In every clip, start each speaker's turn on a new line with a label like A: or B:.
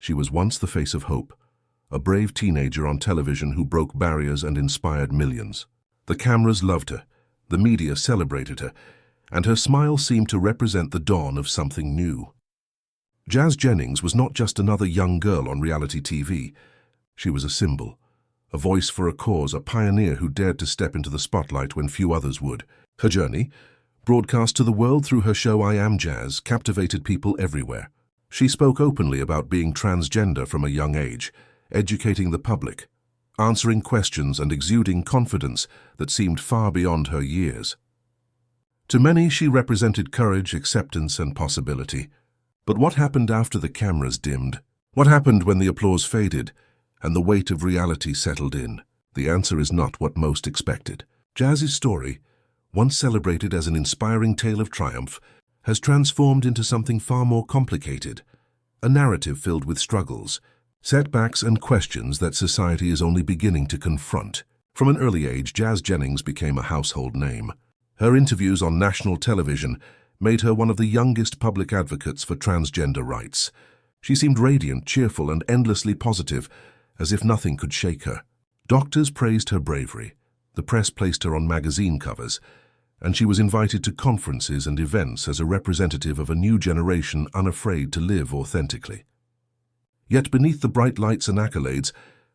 A: She was once the face of hope, a brave teenager on television who broke barriers and inspired millions. The cameras loved her, the media celebrated her, and her smile seemed to represent the dawn of something new. Jazz Jennings was not just another young girl on reality TV. She was a symbol, a voice for a cause, a pioneer who dared to step into the spotlight when few others would. Her journey, broadcast to the world through her show I Am Jazz, captivated people everywhere. She spoke openly about being transgender from a young age, educating the public, answering questions and exuding confidence that seemed far beyond her years. To many, she represented courage, acceptance, and possibility. But what happened after the cameras dimmed? What happened when the applause faded and the weight of reality settled in? The answer is not what most expected. Jazz's story, once celebrated as an inspiring tale of triumph, has transformed into something far more complicated, a narrative filled with struggles, setbacks, and questions that society is only beginning to confront. From an early age, Jazz Jennings became a household name. Her interviews on national television made her one of the youngest public advocates for transgender rights. She seemed radiant, cheerful, and endlessly positive, as if nothing could shake her. Doctors praised her bravery, the press placed her on magazine covers, and she was invited to conferences and events as a representative of a new generation unafraid to live authentically. Yet beneath the bright lights and accolades,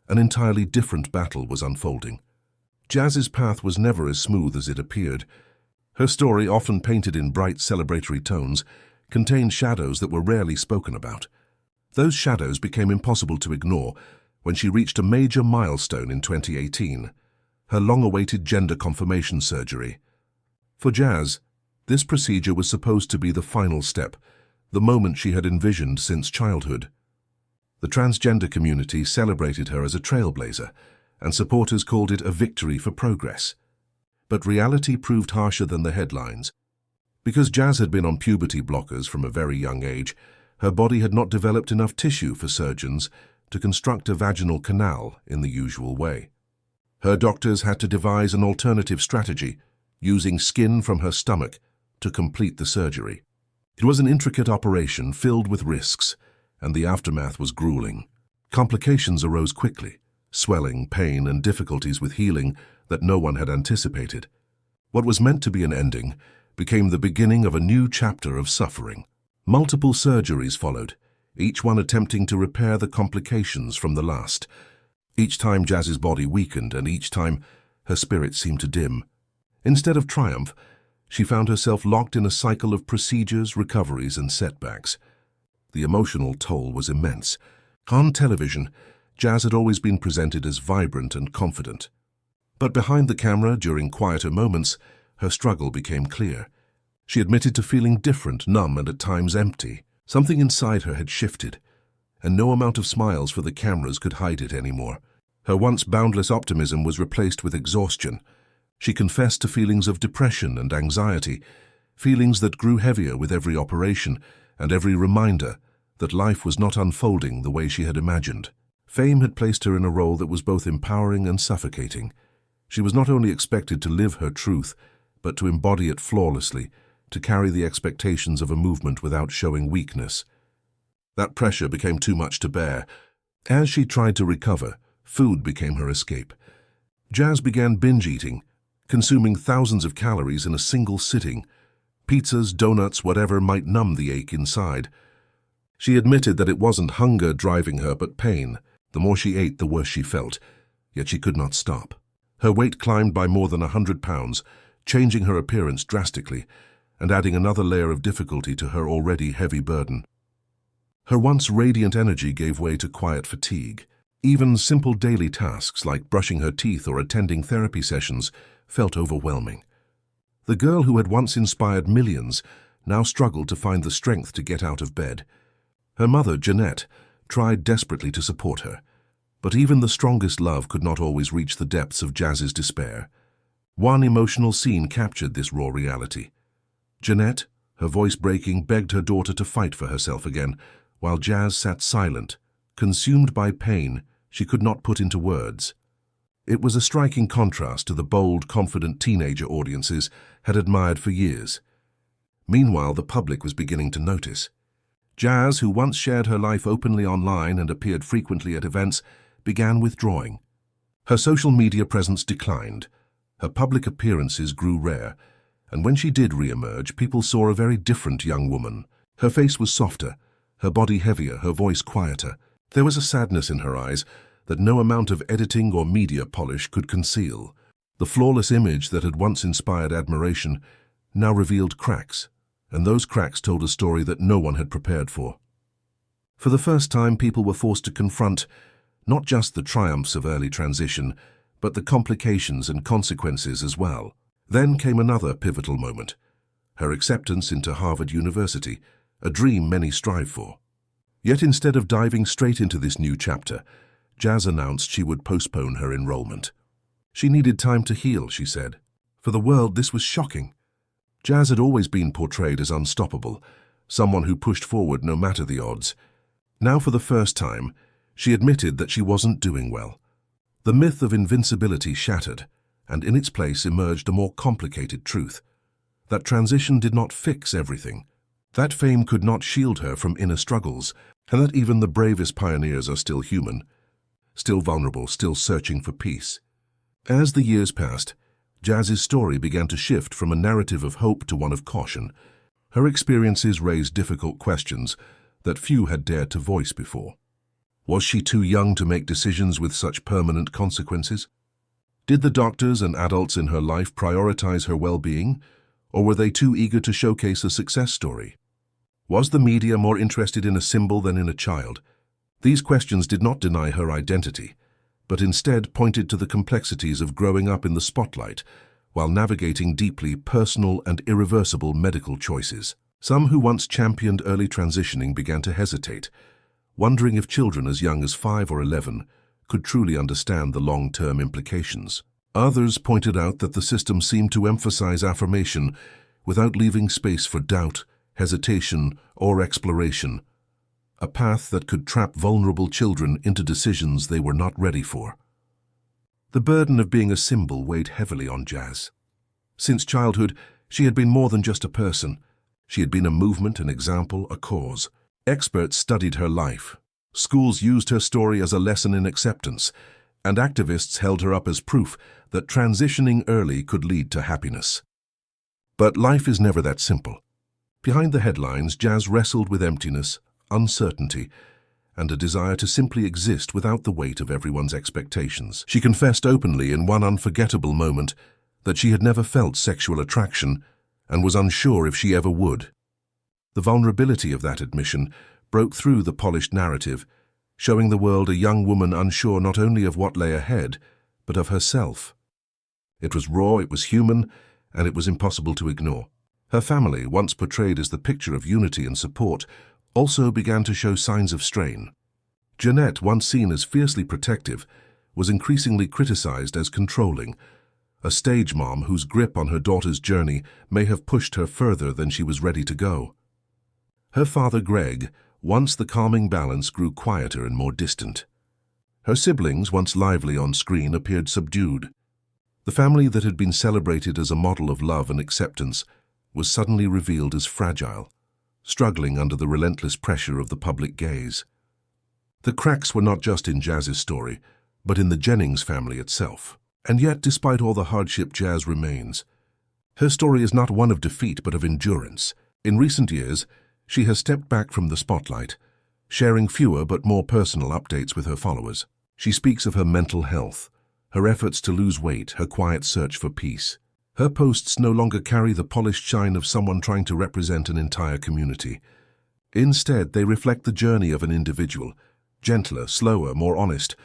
A: an entirely different battle was unfolding. Jazz's path was never as smooth as it appeared. Her story, often painted in bright, celebratory tones, contained shadows that were rarely spoken about. Those shadows became impossible to ignore when she reached a major milestone in 2018, her long-awaited gender confirmation surgery. For Jazz, this procedure was supposed to be the final step, the moment she had envisioned since childhood. The transgender community celebrated her as a trailblazer, and supporters called it a victory for progress. But reality proved harsher than the headlines. Because Jazz had been on puberty blockers from a very young age, her body had not developed enough tissue for surgeons to construct a vaginal canal in the usual way. Her doctors had to devise an alternative strategy, using skin from her stomach to complete the surgery. It was an intricate operation filled with risks, and the aftermath was grueling. Complications arose quickly, swelling, pain, and difficulties with healing that no one had anticipated. What was meant to be an ending became the beginning of a new chapter of suffering. Multiple surgeries followed, each one attempting to repair the complications from the last. Each time Jazz's body weakened, and each time her spirit seemed to dim. Instead of triumph, she found herself locked in a cycle of procedures, recoveries, and setbacks. The emotional toll was immense. On television, Jazz had always been presented as vibrant and confident. But behind the camera, during quieter moments, her struggle became clear. She admitted to feeling different, numb, and at times empty. Something inside her had shifted, and no amount of smiles for the cameras could hide it anymore. Her once boundless optimism was replaced with exhaustion. She confessed to feelings of depression and anxiety, feelings that grew heavier with every operation and every reminder that life was not unfolding the way she had imagined. Fame had placed her in a role that was both empowering and suffocating. She was not only expected to live her truth, but to embody it flawlessly, to carry the expectations of a movement without showing weakness. That pressure became too much to bear. As she tried to recover, food became her escape. Jazz began binge-eating, consuming thousands of calories in a single sitting. Pizzas, donuts, whatever might numb the ache inside. She admitted that it wasn't hunger driving her, but pain. The more she ate, the worse she felt, yet she could not stop. Her weight climbed by more than 100 pounds, changing her appearance drastically and adding another layer of difficulty to her already heavy burden. Her once radiant energy gave way to quiet fatigue. Even simple daily tasks like brushing her teeth or attending therapy sessions felt overwhelming. The girl who had once inspired millions now struggled to find the strength to get out of bed. Her mother, Jeanette, tried desperately to support her, but even the strongest love could not always reach the depths of Jazz's despair. One emotional scene captured this raw reality. Jeanette, her voice breaking, begged her daughter to fight for herself again, while Jazz sat silent, consumed by pain she could not put into words. It was a striking contrast to the bold, confident teenager audiences had admired for years. Meanwhile, the public was beginning to notice. Jazz, who once shared her life openly online and appeared frequently at events, began withdrawing. Her social media presence declined. Her public appearances grew rare, and when she did re-emerge, people saw a very different young woman. Her face was softer, her body heavier, her voice quieter. There was a sadness in her eyes that no amount of editing or media polish could conceal. The flawless image that had once inspired admiration now revealed cracks, and those cracks told a story that no one had prepared for. For the first time, people were forced to confront not just the triumphs of early transition, but the complications and consequences as well. Then came another pivotal moment: her acceptance into Harvard University, a dream many strive for. Yet instead of diving straight into this new chapter, Jazz announced she would postpone her enrollment. She needed time to heal, she said. For the world, this was shocking. Jazz had always been portrayed as unstoppable, someone who pushed forward no matter the odds. Now, for the first time, she admitted that she wasn't doing well. The myth of invincibility shattered, and in its place emerged a more complicated truth: that transition did not fix everything, that fame could not shield her from inner struggles, and that even the bravest pioneers are still human, still vulnerable, still searching for peace. As the years passed, Jazz's story began to shift from a narrative of hope to one of caution. Her experiences raised difficult questions that few had dared to voice before. Was she too young to make decisions with such permanent consequences? Did the doctors and adults in her life prioritize her well-being, or were they too eager to showcase a success story? Was the media more interested in a symbol than in a child? These questions did not deny her identity, but instead pointed to the complexities of growing up in the spotlight while navigating deeply personal and irreversible medical choices. Some who once championed early transitioning began to hesitate, wondering if children as young as 5 or 11 could truly understand the long-term implications. Others pointed out that the system seemed to emphasize affirmation without leaving space for doubt, hesitation, or exploration, a path that could trap vulnerable children into decisions they were not ready for. The burden of being a symbol weighed heavily on Jazz. Since childhood, she had been more than just a person. She had been a movement, an example, a cause. Experts studied her life. Schools used her story as a lesson in acceptance, and activists held her up as proof that transitioning early could lead to happiness. But life is never that simple. Behind the headlines, Jazz wrestled with emptiness, uncertainty, and a desire to simply exist without the weight of everyone's expectations. She confessed openly in one unforgettable moment that she had never felt sexual attraction and was unsure if she ever would. The vulnerability of that admission broke through the polished narrative, showing the world a young woman unsure not only of what lay ahead, but of herself. It was raw, it was human, and it was impossible to ignore. Her family, once portrayed as the picture of unity and support, also began to show signs of strain. Jeanette, once seen as fiercely protective, was increasingly criticized as controlling, a stage mom whose grip on her daughter's journey may have pushed her further than she was ready to go. Her father, Greg, once the calming balance, grew quieter and more distant. Her siblings, once lively on screen, appeared subdued. The family that had been celebrated as a model of love and acceptance was suddenly revealed as fragile, struggling under the relentless pressure of the public gaze. The cracks were not just in Jazz's story, but in the Jennings family itself. And yet, despite all the hardship, Jazz remains. Her story is not one of defeat, but of endurance. In recent years, she has stepped back from the spotlight, sharing fewer but more personal updates with her followers. She speaks of her mental health, her efforts to lose weight, her quiet search for peace. Her posts no longer carry the polished shine of someone trying to represent an entire community. Instead, they reflect the journey of an individual, gentler, slower, more honest.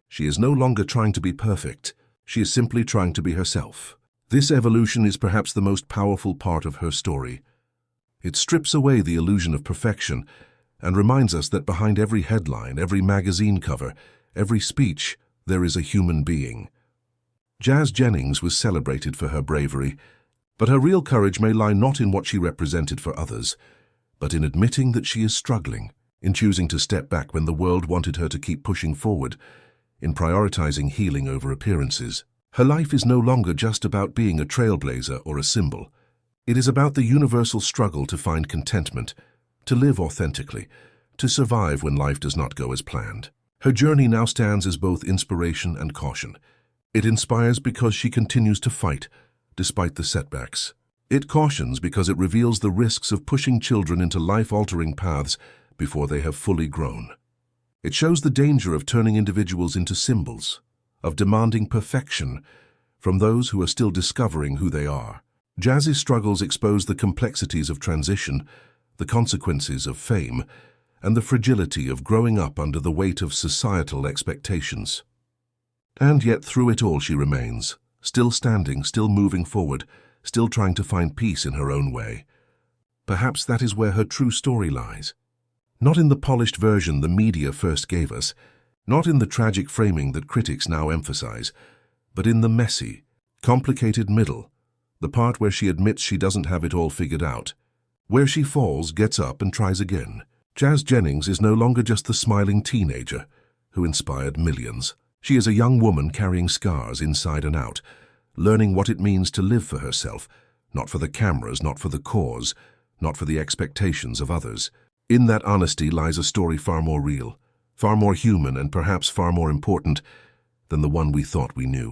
A: She is no longer trying to be perfect. She is simply trying to be herself. This evolution is perhaps the most powerful part of her story. It strips away the illusion of perfection and reminds us that behind every headline, every magazine cover, every speech, there is a human being. Jazz Jennings was celebrated for her bravery, but her real courage may lie not in what she represented for others, but in admitting that she is struggling, in choosing to step back when the world wanted her to keep pushing forward, in prioritizing healing over appearances. Her life is no longer just about being a trailblazer or a symbol. It is about the universal struggle to find contentment, to live authentically, to survive when life does not go as planned. Her journey now stands as both inspiration and caution. It inspires because she continues to fight, despite the setbacks. It cautions because it reveals the risks of pushing children into life-altering paths before they have fully grown. It shows the danger of turning individuals into symbols, of demanding perfection from those who are still discovering who they are. Jazz's struggles expose the complexities of transition, the consequences of fame, and the fragility of growing up under the weight of societal expectations. And yet through it all she remains, still standing, still moving forward, still trying to find peace in her own way. Perhaps that is where her true story lies. Not in the polished version the media first gave us, not in the tragic framing that critics now emphasize, but in the messy, complicated middle, the part where she admits she doesn't have it all figured out, where she falls, gets up, and tries again. Jazz Jennings is no longer just the smiling teenager who inspired millions. She is a young woman carrying scars inside and out, learning what it means to live for herself, not for the cameras, not for the cause, not for the expectations of others. In that honesty lies a story far more real, far more human, and perhaps far more important than the one we thought we knew.